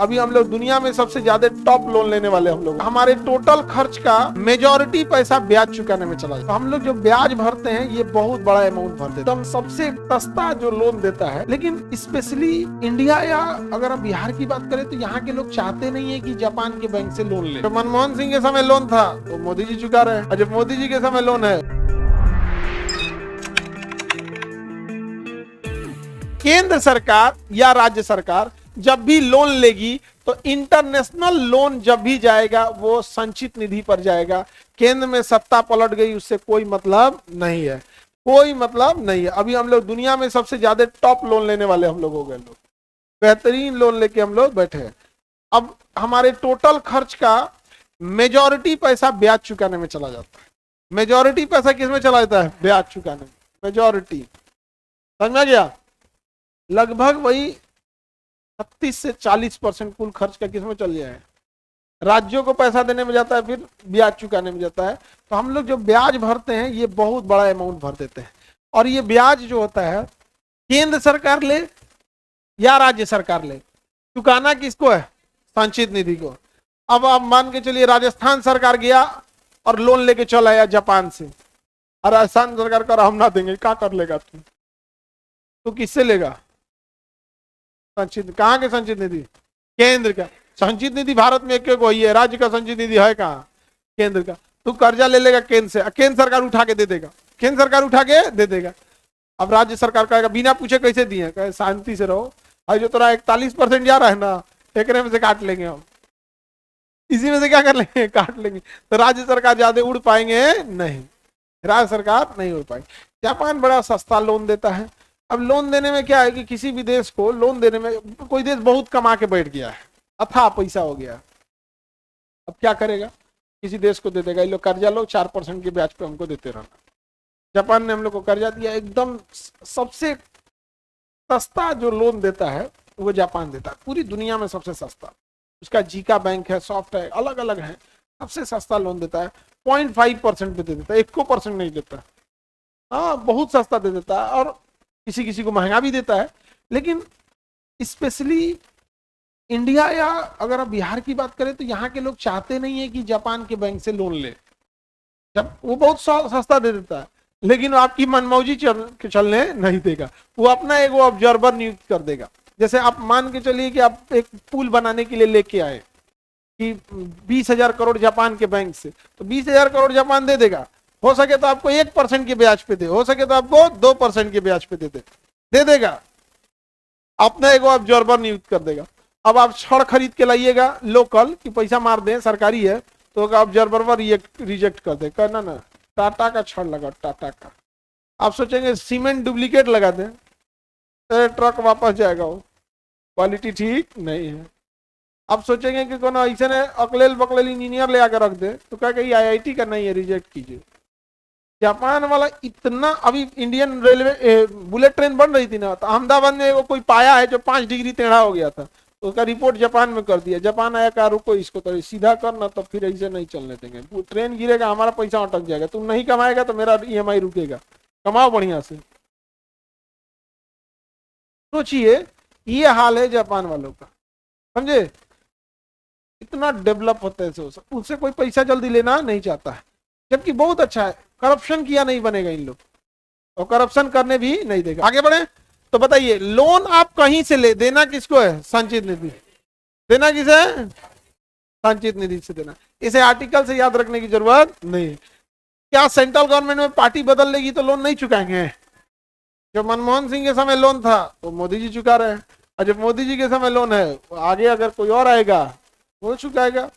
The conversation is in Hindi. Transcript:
अभी हम लोग दुनिया में सबसे ज्यादा टॉप लोन लेने वाले हम लोग। हमारे टोटल खर्च का मेजॉरिटी पैसा ब्याज चुकाने में चला जाता है। हम लोग जो ब्याज भरते हैं ये बहुत बड़ा अमाउंट भरते हैं। तो हम सबसे सस्ता जो लोन देता है, लेकिन स्पेशली इंडिया या अगर हम बिहार की बात करें तो यहाँ के लोग चाहते नहीं है कि जापान के बैंक से लोन ले। तो मनमोहन सिंह के समय लोन था तो मोदी जी चुका रहे हैं, और जब मोदी जी के समय लोन है, केंद्र सरकार या राज्य सरकार जब भी लोन लेगी तो इंटरनेशनल लोन जब भी जाएगा वो संचित निधि पर जाएगा। केंद्र में सत्ता पलट गई उससे कोई मतलब नहीं है, कोई मतलब नहीं है। अभी हम लोग दुनिया में सबसे ज्यादा टॉप लोन लेने वाले हम लोग हो गए। लोग बेहतरीन लोन लेके हम लोग बैठे हैं। अब हमारे टोटल खर्च का मेजॉरिटी पैसा ब्याज चुकाने में चला जाता है। मेजॉरिटी पैसा किस में चला जाता है? ब्याज चुकाने में। मेजॉरिटी समझ में गया? लगभग वही 36 से 40% कुल खर्च का किस में चल जाए? राज्यों को पैसा देने में जाता है, फिर ब्याज चुकाने में जाता है। तो हम लोग जो ब्याज भरते हैं ये बहुत बड़ा अमाउंट भर देते हैं। और ये ब्याज जो होता है केंद्र सरकार ले या राज्य सरकार ले, चुकाना किसको है? संचित निधि को। अब आप मान के चलिए राजस्थान सरकार गया और लोन लेके चला आया जापान से, और राजस्थान सरकार का हम ना देंगे, क्या कर लेगा तू किससे लेगा? संचित। कहाँ के संचित निधि? केंद्र का संचित निधि। भारत में एक वही है, राज्य का संचित निधि है कहाँ? केंद्र का। तू कर्जा ले लेगा केंद्र से, केंद्र सरकार उठा के दे देगा, केंद्र सरकार उठा के दे देगा। अब राज्य सरकार कहेगा बिना पूछे कैसे दिए? कहे शांति से रहो, और जो तेरा 41% जा रहा है ना, एक में से काट लेंगे हम, इसी में से क्या कर लेंगे? काट लेंगे। तो राज्य सरकार ज्यादा उड़ पाएंगे नहीं, राज्य सरकार नहीं उड़ पाएंगे। जापान बड़ा सस्ता लोन देता है। अब लोन देने में क्या है कि किसी भी देश को लोन देने में, कोई देश बहुत कमा के बैठ गया है, अथाह पैसा हो गया, अब क्या करेगा? किसी देश को दे देगा, ये लोग कर्जा लो 4% के ब्याज पे हमको देते रहना। जापान ने हम लोग को कर्जा दिया, एकदम सबसे सस्ता जो लोन देता है वो जापान देता है, पूरी दुनिया में सबसे सस्ता। उसका जीका बैंक है, सॉफ्ट है, अलग अलग है, सबसे सस्ता लोन देता है। 0.5% पे दे देता है, 1% नहीं देता। हाँ, बहुत सस्ता दे देता है, और किसी किसी को महंगा भी देता है। लेकिन स्पेशली इंडिया या अगर आप बिहार की बात करें तो यहाँ के लोग चाहते नहीं है कि जापान के बैंक से लोन ले, जब वो बहुत सस्ता दे देता है, लेकिन आपकी मनमौजी चलने नहीं देगा। वो अपना एक ऑब्जर्वर नियुक्त कर देगा। जैसे आप मान के चलिए कि आप एक पुल बनाने के लिए लेके आए कि 20,000 करोड़ जापान के बैंक से, तो 20,000 करोड़ जापान दे देगा। हो सके तो आपको 1% के ब्याज पे दे, हो सके तो आपको 2% के ब्याज पे दे देगा। अपना एक ऑब्जर्वर नियुक्त कर देगा। अब आप छड़ खरीद के लाइएगा लोकल कि पैसा मार दें, सरकारी है, तो ऑब्जर्वर रिजेक्ट कर दे, कहना ना टाटा का छड़ लगा, टाटा का। आप सोचेंगे सीमेंट डुप्लीकेट लगा दें, तो ट्रक वापस जाएगा, वो क्वालिटी ठीक नहीं है। आप सोचेंगे कि कौन ऐसे ने अकलेल बकलेल इंजीनियर ले आकर रख दे, तो क्या कही IIT का नहीं है, रिजेक्ट कीजिए। जापान वाला इतना, अभी इंडियन रेलवे बुलेट ट्रेन बन रही थी ना, तो अहमदाबाद में वो कोई पाया है जो 5 डिग्री टेढ़ा हो गया था, तो उसका रिपोर्ट जापान में कर दिया। जापान आया कहा रुको इसको तो सीधा करना, तो फिर ऐसे नहीं चलने देंगे, ट्रेन गिरेगा, हमारा पैसा अटक जाएगा, तुम नहीं कमाएगा तो मेरा EMI रुकेगा, कमाओ बढ़िया से। सोचिए ये हाल है जापान वालों का, समझे? इतना डेवलप होता है, उससे कोई पैसा जल्दी लेना नहीं चाहता है, जबकि बहुत अच्छा है। करप्शन किया नहीं बनेगा इन लोग, और करप्शन करने भी नहीं देगा। आगे बढ़े तो बताइए, लोन आप कहीं से ले, देना किसको है? संचित निधि। देना किसे? संचित निधि से देना। इसे आर्टिकल से याद रखने की जरूरत नहीं है। क्या सेंट्रल गवर्नमेंट में पार्टी बदल लेगी तो लोन नहीं चुकाएंगे? जब मनमोहन सिंह के समय लोन था तो मोदी जी चुका रहे हैं, और जब मोदी जी के समय लोन है, आगे अगर कोई और आएगा वो चुकाएगा।